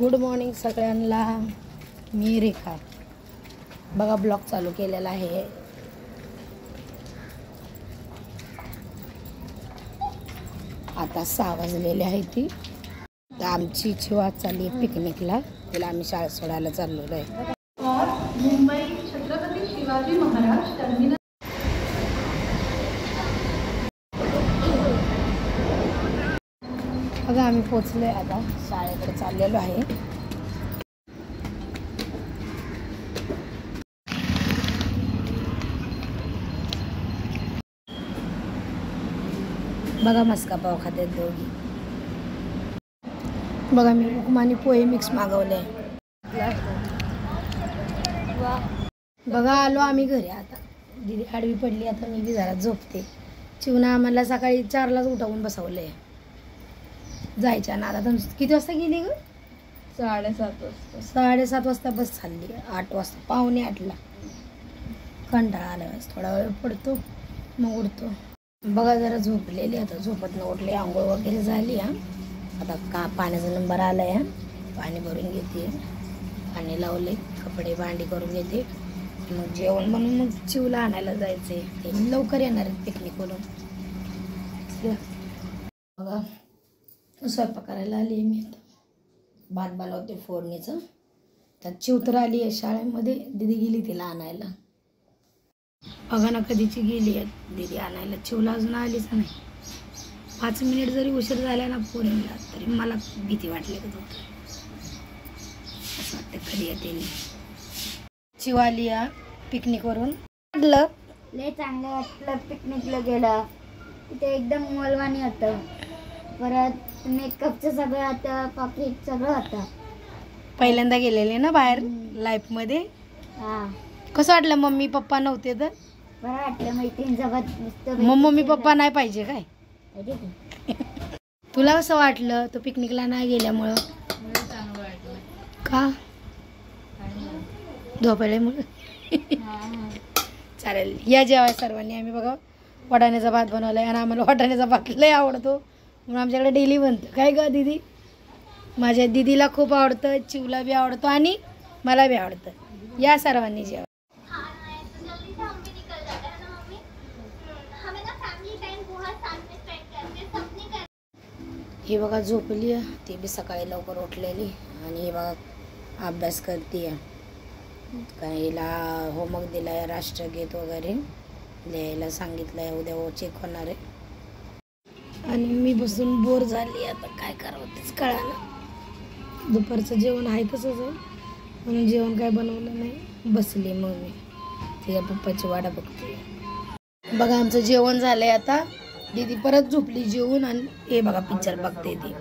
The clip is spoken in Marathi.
गुड मॉर्निंग सगळ्यांना. मी रेखा. बघा ब्लॉग चालू केलेला आहे. आता 6 वाजलेले आहे. ती तर आमची चिवा चालली पिकनिकला. तिला आम्ही शाळेत सोडायला चाललेलो आहे. मुंबई छत्रपती शिवाजी महाराज टर्मिनल. बघा आम्ही पोचलोय. आता शाळेकडे चाललेलो आहे. बघा मस्का पाव खात्यात दोघी. बघा मी उपमानी पोहे मिक्स मागवले. बघा आलो आम्ही घरी. आता दीदी आडवी पडली. आता मी बी जरा झोपते. चिवना आम्हाला सकाळी 4लाच उठवून बसवलंय जायच्या ना. आता किती वाजता गेली ग? 7:30 वाजता. 7:30 वाजता बस चालली. 8 वाजता 7:45ला. कंटाळा आला. थोडा वेळ पडतो मग उठतो. बघा जरा झोपलेली. आता झोपत न उठले. आंघोळ वगैरे झाली. आता का पाण्याचा नंबर आला आहे. पाणी भरून घेते. पाणी लावले. कपडे भांडी करून घेते. मग जेवण म्हणून मग चिवला आणायला जायचं आहे. ते लवकर येणार आहेत पिकनिकवरून. बघा स्वयंपाक करायला आली आहे मी. आता भात बनवते फोडणीचं. त्यात चिव तर आली आहे शाळेमध्ये. दीदी गेली तिला आणायला. बघा ना कधीची गेली आहे दीदी आणायला. चिवला अजून आलीच नाही. 5 मिनिट जरी उशीर झाला ना पोरीला तरी मला भीती वाटली का होतं. असं वाटतं कधी येते. चिव आली या पिकनिकवरून. वाटलं लय चांगलं वाटलं. पिकनिकला गेलं तिथे एकदम मोलवानी होतं. परत मेकअपचं सगळं होतं. पॉकेट सगळं होतं. पहिल्यांदा गेलेले ना बाहेर लाईफमध्ये. हां कसं वाटलं? मम्मी पप्पा नव्हते तर बरं वाटलं. मैत्रिणीसोबत नुसतं मग मम्मी पप्पा नाही पाहिजे काय? माहिती का? तुला कसं वाटलं तो पिकनिकला नाही गेल्यामुळं? चांगलं वाटलं. का? झोपल्यामुळं. हां चालेल या जेवाय सर्वांनी. आम्ही बघा वाटाण्याचा भात बनवला आहे आणि आम्हाला वाटाण्याचा भात लय आवडतो म्हणून आमच्याकडे डेली बनतं. काय ग दीदी? माझ्या दीदीला खूप आवडतं. चिवला बी आवडतो आणि मला बी आवडतं. या सर्वांनी जेवा. ही बघा झोपली आहे. ती बी सकाळी लवकर उठलेली. आणि ही बघा अभ्यास करते. काय हिला होमवर्क दिला आहे. राष्ट्रगीत वगैरे लिहायला सांगितलं आहे. उद्या चेक होणार आहे. आणि मी बसून बोर झाली. आता काय करावं तेच कळालं. दुपारचं जेवण आहे तसंच आहे म्हणून जेवण काय बनवलं नाही. बसली मग मी तिच्या पप्पाची वाटा बघते. बघा आमचं जेवण झालंय. आता दीदी परत झोपली जेवून. आणि हे बघा पिक्चर बघते ती.